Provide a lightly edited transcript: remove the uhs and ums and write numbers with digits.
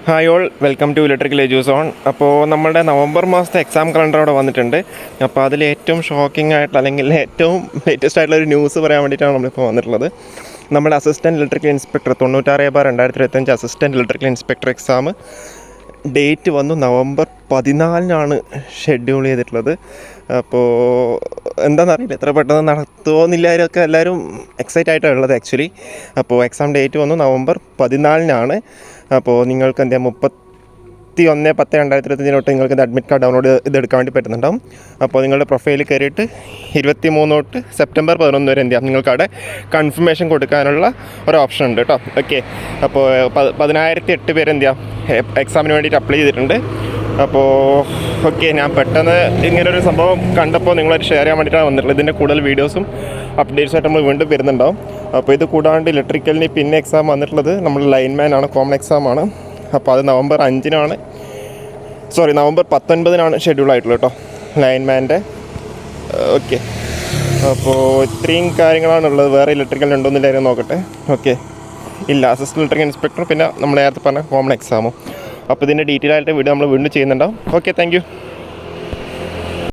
Hi all, welcome to electrical Eduzone. അപ്പോൾ നമ്മുടെ November മാസത്തെ എക്സാം കലണ്ടർ അവിടെ വന്നിട്ടുണ്ട്. അപ്പോൾ അതിൽ ഏറ്റവും ഷോക്കിംഗ് ആയിട്ടുള്ള അല്ലെങ്കിൽ ഏറ്റവും ലേറ്റസ്റ്റ് ആയിട്ടുള്ള ഒരു ന്യൂസ് പറയാൻ വേണ്ടിയിട്ടാണ് നമ്മളിപ്പോൾ വന്നിട്ടുള്ളത്. നമ്മുടെ assistant electrical inspector 96/2025 assistant electrical inspector exam date വന്നു നവംബർ 14 ഷെഡ്യൂൾ ചെയ്തിട്ടുള്ളത്. അപ്പോൾ എന്താണെന്നറിയില്ല, എത്ര പെട്ടെന്ന് നടത്തുമോ എന്നില്ലാതൊക്കെ എല്ലാവരും എക്സൈറ്റ് ആയിട്ടാണ് ഉള്ളത് ആക്ച്വലി. അപ്പോൾ എക്സാം ഡേറ്റ് വന്നു നവംബർ 14. അപ്പോൾ നിങ്ങൾക്ക് എന്താ 31/10/2025 തൊട്ട് നിങ്ങൾക്ക് അഡ്മിറ്റ് കാർഡ് ഡൗൺലോഡ് ചെയ്തെടുക്കാൻ വേണ്ടി പറ്റുന്നുണ്ടാവും. അപ്പോൾ നിങ്ങളുടെ പ്രൊഫൈലിൽ കയറിയിട്ട് 23 തൊട്ട് സെപ്റ്റംബർ 11 വരെ എന്ത് നിങ്ങൾക്ക് അവിടെ കൺഫർമേഷൻ കൊടുക്കാനുള്ള ഒരു ഓപ്ഷൻ ഉണ്ട് കേട്ടോ. ഓക്കെ, അപ്പോൾ 10,008 പേര് എന്ത് എക്സാമിന് വേണ്ടിയിട്ട് അപ്ലൈ ചെയ്തിട്ടുണ്ട്. അപ്പോൾ ഓക്കെ, ഞാൻ പെട്ടെന്ന് ഇങ്ങനൊരു സംഭവം കണ്ടപ്പോൾ നിങ്ങളായിട്ട് ഷെയർ ചെയ്യാൻ വേണ്ടിയിട്ടാണ് വന്നിട്ടുള്ളത്. ഇതിൻ്റെ കൂടുതൽ വീഡിയോസും അപ്ഡേറ്റ്സായിട്ട് നമ്മൾ വീണ്ടും വരുന്നുണ്ടാവും. അപ്പോൾ ഇത് കൂടാണ്ട് ഇലക്ട്രിക്കലിന് പിന്നെ എക്സാം വന്നിട്ടുള്ളത് നമ്മൾ ലൈൻമാൻ ആണ്, കോമൺ എക്സാമാണ്. അപ്പോൾ അത് നവംബർ 19 ഷെഡ്യൂൾ ആയിട്ടുള്ളത് കേട്ടോ, ലൈൻമാൻ്റെ. ഓക്കെ, അപ്പോൾ ഇത്രയും കാര്യങ്ങളാണുള്ളത്. വേറെ ഇലക്ട്രിക്കലിനുണ്ടോന്നില്ലായിരുന്നു നോക്കട്ടെ. ഓക്കെ, ഇല്ല, അസിസ്റ്റൻറ്റ് ഇലക്ട്രിക്കൽ ഇൻസ്പെക്ടർ, പിന്നെ നമ്മൾ നേരത്തെ പറഞ്ഞ കോമൺ എക്സാമും. അപ്പോൾ ഇതിൻ്റെ ഡീറ്റെയിൽ ആയിട്ട് വീഡിയോ നമ്മൾ വീണ്ടും ചെയ്യുന്നുണ്ടാവും. Okay, thank you.